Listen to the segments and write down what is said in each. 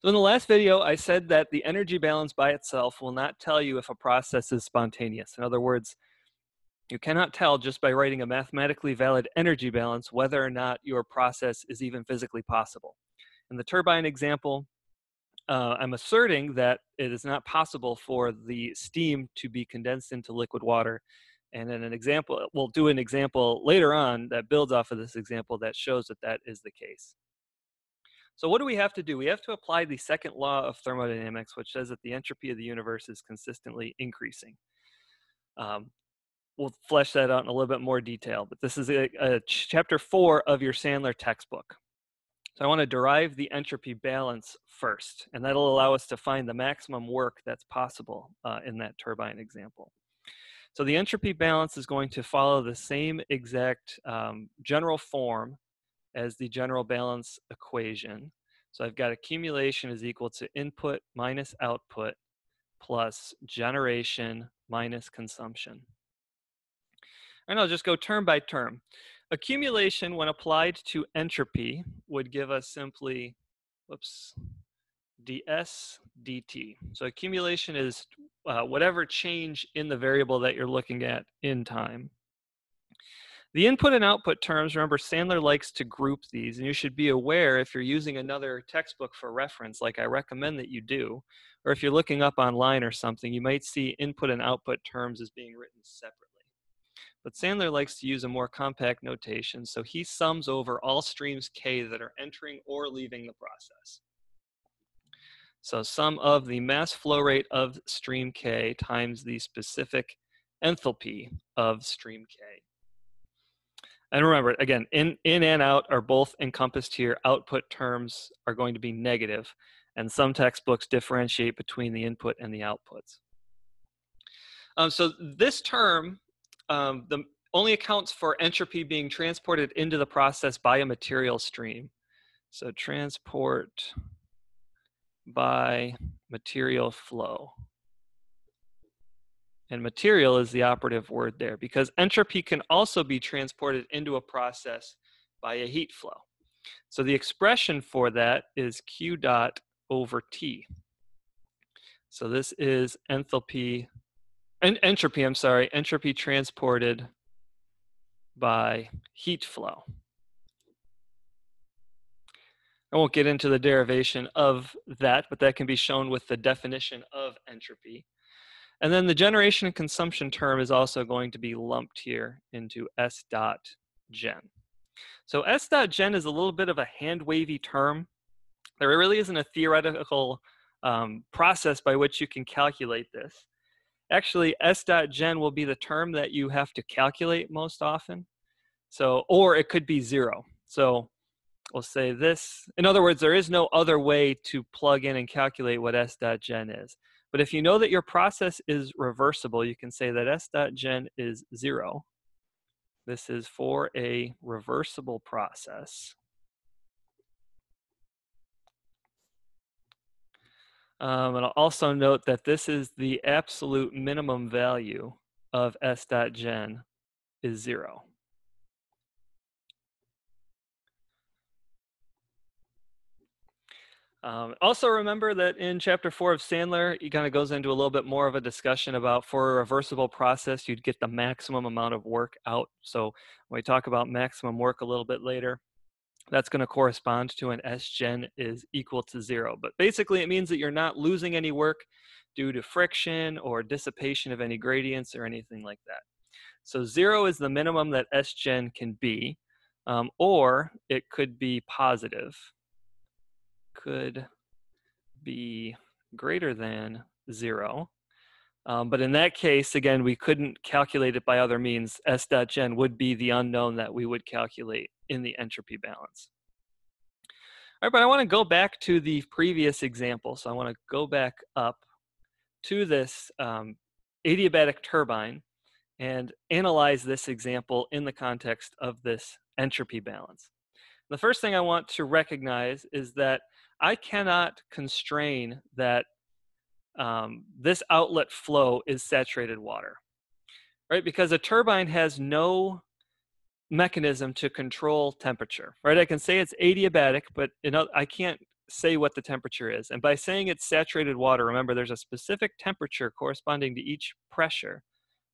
So in the last video, I said that the energy balance by itself will not tell you if a process is spontaneous. In other words, you cannot tell just by writing a mathematically valid energy balance whether or not your process is even physically possible. In the turbine example, I'm asserting that it is not possible for the steam to be condensed into liquid water. And in an example, we'll do an example later on that builds off of this example that shows that that is the case. So what do we have to do? We have to apply the second law of thermodynamics, which says that the entropy of the universe is consistently increasing. We'll flesh that out in a little bit more detail, but this is chapter 4 of your Sandler textbook. So I want to derive the entropy balance first, and that'll allow us to find the maximum work that's possible in that turbine example. So the entropy balance is going to follow the same exact general form as the general balance equation. So I've got accumulation is equal to input minus output plus generation minus consumption. And I'll just go term by term. Accumulation, when applied to entropy, would give us simply, ds dt. So accumulation is whatever change in the variable that you're looking at in time. The input and output terms, remember, Sandler likes to group these, and you should be aware if you're using another textbook for reference, like I recommend that you do, or if you're looking up online or something, you might see input and output terms as being written separately. But Sandler likes to use a more compact notation, so he sums over all streams K that are entering or leaving the process. So sum of the mass flow rate of stream K times the specific enthalpy of stream K. And remember, again, in and out are both encompassed here. Output terms are going to be negative, and some textbooks differentiate between the input and the outputs. So this term only accounts for entropy being transported into the process by a material stream. So transport by material flow. And material is the operative word there, because entropy can also be transported into a process by a heat flow. So the expression for that is Q dot over T. So this is entropy transported by heat flow. I won't get into the derivation of that, but that can be shown with the definition of entropy. And then the generation and consumption term is also going to be lumped here into S dot gen. So S dot gen is a little bit of a hand-wavy term. There really isn't a theoretical process by which you can calculate this. Actually, S dot gen will be the term that you have to calculate most often. So, or it could be 0. So we'll say this. In other words, there is no other way to plug in and calculate what S dot gen is. But if you know that your process is reversible, you can say that S dot gen is 0. This is for a reversible process. And I'll also note that this is the absolute minimum value of S dot gen is 0. Also remember that in chapter 4 of Sandler, he kind of goes into a little bit more of a discussion about for a reversible process, you'd get the maximum amount of work out. So when we talk about maximum work a little bit later, that's going to correspond to an S gen is equal to 0. But basically it means that you're not losing any work due to friction or dissipation of any gradients or anything like that. So 0 is the minimum that S gen can be, or it could be positive. Could be greater than 0. But in that case, again, we couldn't calculate it by other means. S dot gen would be the unknown that we would calculate in the entropy balance. All right, but I want to go back to the previous example. So I want to go back up to this adiabatic turbine and analyze this example in the context of this entropy balance. The first thing I want to recognize is that I cannot constrain that this outlet flow is saturated water, right? Because a turbine has no mechanism to control temperature, right? I can say it's adiabatic, but I can't say what the temperature is. And by saying it's saturated water, remember there's a specific temperature corresponding to each pressure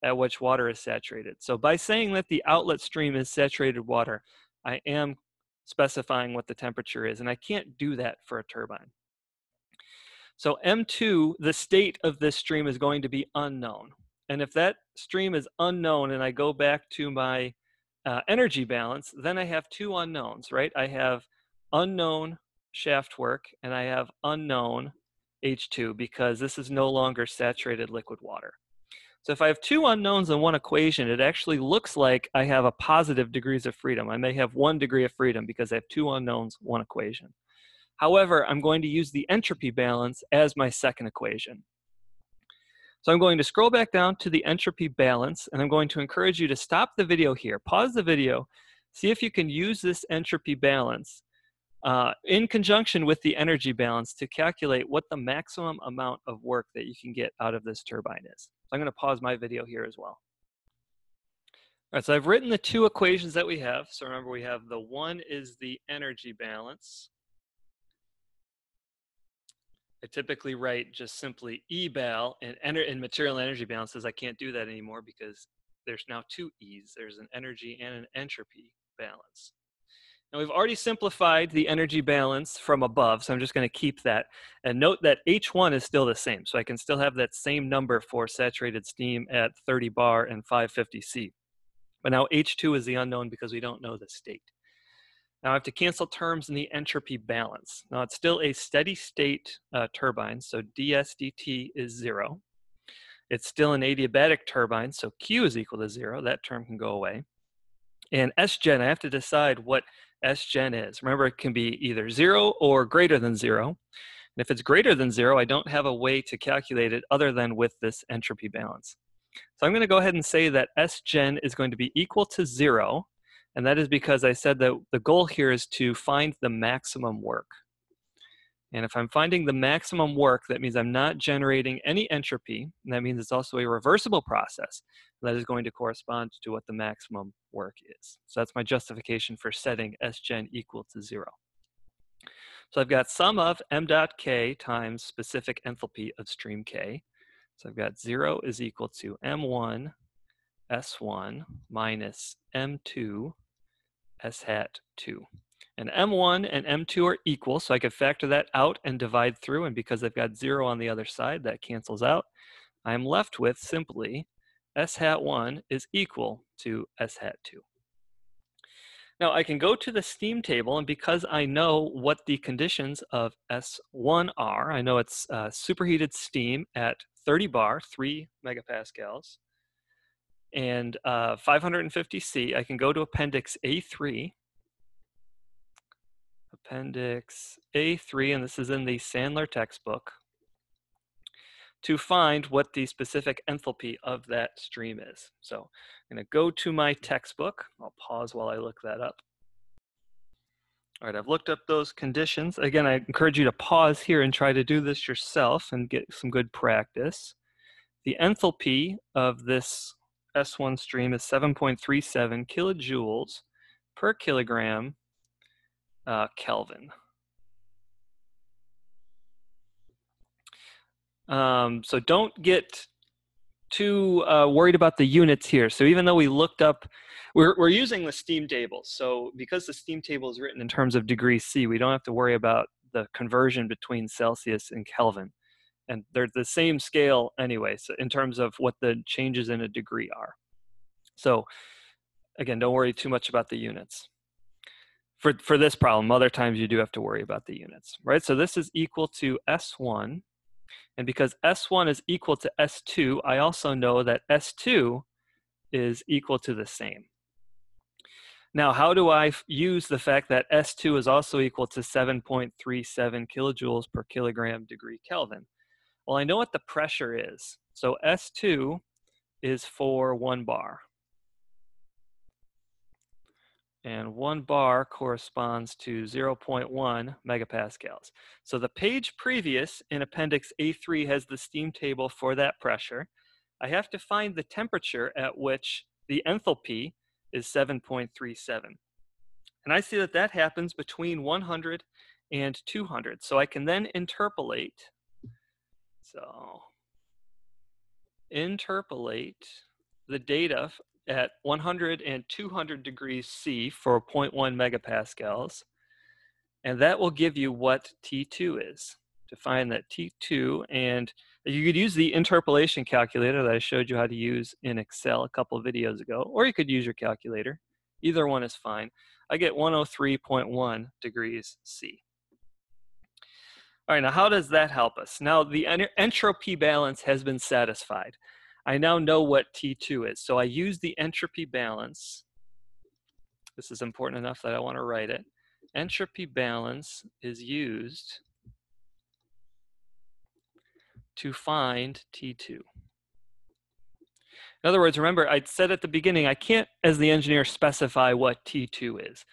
at which water is saturated. So by saying that the outlet stream is saturated water, I am specifying what the temperature is, and I can't do that for a turbine. So M2, the state of this stream is going to be unknown. And if that stream is unknown and I go back to my energy balance, then I have two unknowns, right? I have unknown shaft work and I have unknown H2 because this is no longer saturated liquid water. So if I have two unknowns in one equation, it actually looks like I have a positive degrees of freedom. I may have 1 degree of freedom because I have two unknowns, one equation. However, I'm going to use the entropy balance as my second equation. So I'm going to scroll back down to the entropy balance, and I'm going to encourage you to stop the video here, pause the video, see if you can use this entropy balance in conjunction with the energy balance to calculate what the maximum amount of work that you can get out of this turbine is. So I'm going to pause my video here as well. All right, so I've written the two equations that we have. So remember, we have the one is the energy balance. I typically write just simply eval in material and energy balances. I can't do that anymore because there's now two E's. There's an energy and an entropy balance. Now we've already simplified the energy balance from above, so I'm just going to keep that. And note that H1 is still the same, so I can still have that same number for saturated steam at 30 bar and 550 C. But now H2 is the unknown because we don't know the state. Now I have to cancel terms in the entropy balance. Now it's still a steady state turbine, so ds dt is 0. It's still an adiabatic turbine, so Q is equal to 0. That term can go away. And Sgen, I have to decide what Sgen is. Remember, it can be either 0 or greater than 0. And if it's greater than 0, I don't have a way to calculate it other than with this entropy balance. So I'm going to go ahead and say that Sgen is going to be equal to 0. And that is because I said that the goal here is to find the maximum work. And if I'm finding the maximum work, that means I'm not generating any entropy. And that means it's also a reversible process. That is going to correspond to what the maximum work is. So that's my justification for setting Sgen equal to 0. So I've got sum of m dot k times specific enthalpy of stream k. So I've got 0 is equal to m1 S1 minus M2 S hat 2. And M1 and M2 are equal, so I could factor that out and divide through, and because I've got 0 on the other side, that cancels out. I'm left with simply S hat 1 is equal to S hat 2. Now I can go to the steam table, and because I know what the conditions of S1 are, I know it's superheated steam at 30 bar, 3 megapascals, and 550 C, I can go to Appendix A3. Appendix A3, and this is in the Sandler textbook, to find what the specific enthalpy of that stream is. So I'm going to go to my textbook. I'll pause while I look that up. All right, I've looked up those conditions. Again, I encourage you to pause here and try to do this yourself and get some good practice. The enthalpy of this S1 stream is 7.37 kilojoules per kilogram Kelvin. So don't get too worried about the units here. So even though we looked up, we're using the steam table. So because the steam table is written in terms of degrees C, we don't have to worry about the conversion between Celsius and Kelvin. And they're the same scale anyway, so in terms of what the changes in a degree are. So again, don't worry too much about the units. For this problem, other times you do have to worry about the units, right? So this is equal to S1. And because S1 is equal to S2, I also know that S2 is equal to the same. Now, how do I use the fact that S2 is also equal to 7.37 kilojoules per kilogram degree Kelvin? Well, I know what the pressure is. So S2 is for 1 bar. And 1 bar corresponds to 0.1 megapascals. So the page previous in Appendix A3 has the steam table for that pressure. I have to find the temperature at which the enthalpy is 7.37. And I see that that happens between 100 and 200. So I can then interpolate. So interpolate the data at 100 and 200 degrees C for 0.1 megapascals. And that will give you what T2 is. To find that T2, and you could use the interpolation calculator that I showed you how to use in Excel a couple of videos ago, or you could use your calculator. Either one is fine. I get 103.1 degrees C. All right, now how does that help us? Now the entropy balance has been satisfied. I now know what T2 is. So I use the entropy balance. This is important enough that I want to write it. Entropy balance is used to find T2. In other words, remember, I said at the beginning, I can't, as the engineer, specify what T2 is.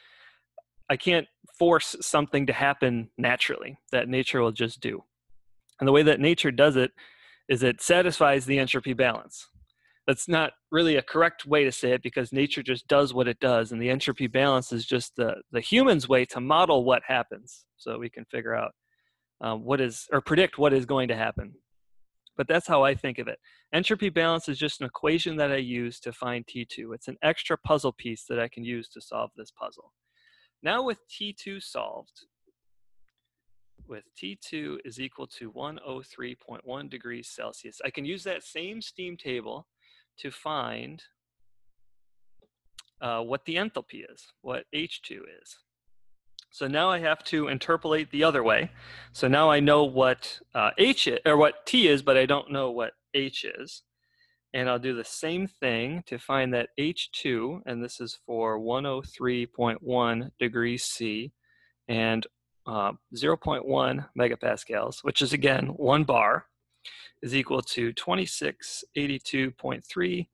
I can't force something to happen naturally that nature will just do. And the way that nature does it is it satisfies the entropy balance. That's not really a correct way to say it because nature just does what it does, and the entropy balance is just the human's way to model what happens so we can figure out or predict what is going to happen. But that's how I think of it. Entropy balance is just an equation that I use to find T2. It's an extra puzzle piece that I can use to solve this puzzle. Now with T2 solved, with T2 is equal to 103.1 degrees Celsius, I can use that same steam table to find what the enthalpy is, what H2 is. So now I have to interpolate the other way. So now I know what H is, or what T is, but I don't know what H is. And I'll do the same thing to find that H2, and this is for 103.1 degrees C and 0.1 megapascals, which is again 1 bar, is equal to 2682.3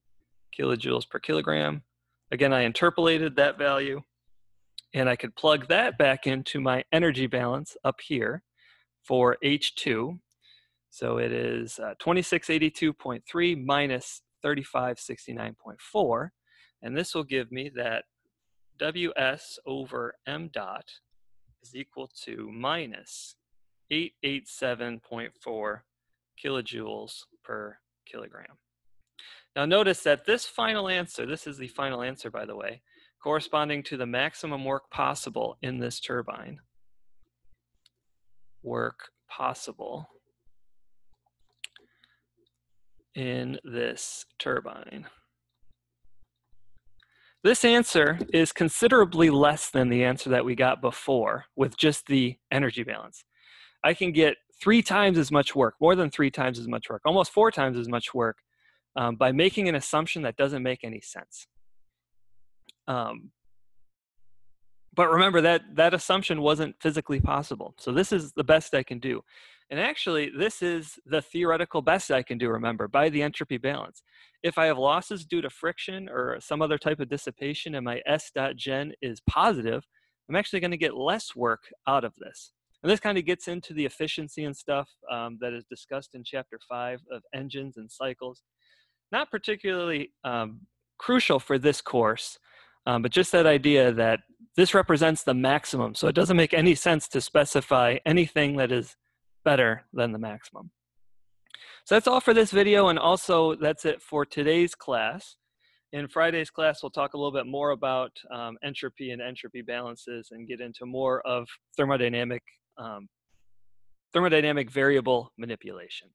kilojoules per kilogram. Again, I interpolated that value, and I could plug that back into my energy balance up here for H2. So it is 2682.3 minus 3569.4. And this will give me that Ws over m dot is equal to minus 887.4 kilojoules per kilogram. Now notice that this final answer, this is the final answer by the way, corresponding to the maximum work possible in this turbine. Work possible in this turbine. This answer is considerably less than the answer that we got before with just the energy balance. I can get 3 times as much work, more than 3 times as much work, almost 4 times as much work by making an assumption that doesn't make any sense. But remember that assumption wasn't physically possible. So this is the best I can do. And actually, this is the theoretical best I can do, remember, by the entropy balance. If I have losses due to friction or some other type of dissipation and my S.gen is positive, I'm actually going to get less work out of this. And this kind of gets into the efficiency and stuff that is discussed in chapter 5 of engines and cycles. Not particularly crucial for this course, but just that idea that this represents the maximum. So it doesn't make any sense to specify anything that is better than the maximum. So that's all for this video, and also that's it for today's class. In Friday's class, we'll talk a little bit more about entropy and entropy balances and get into more of thermodynamic variable manipulation.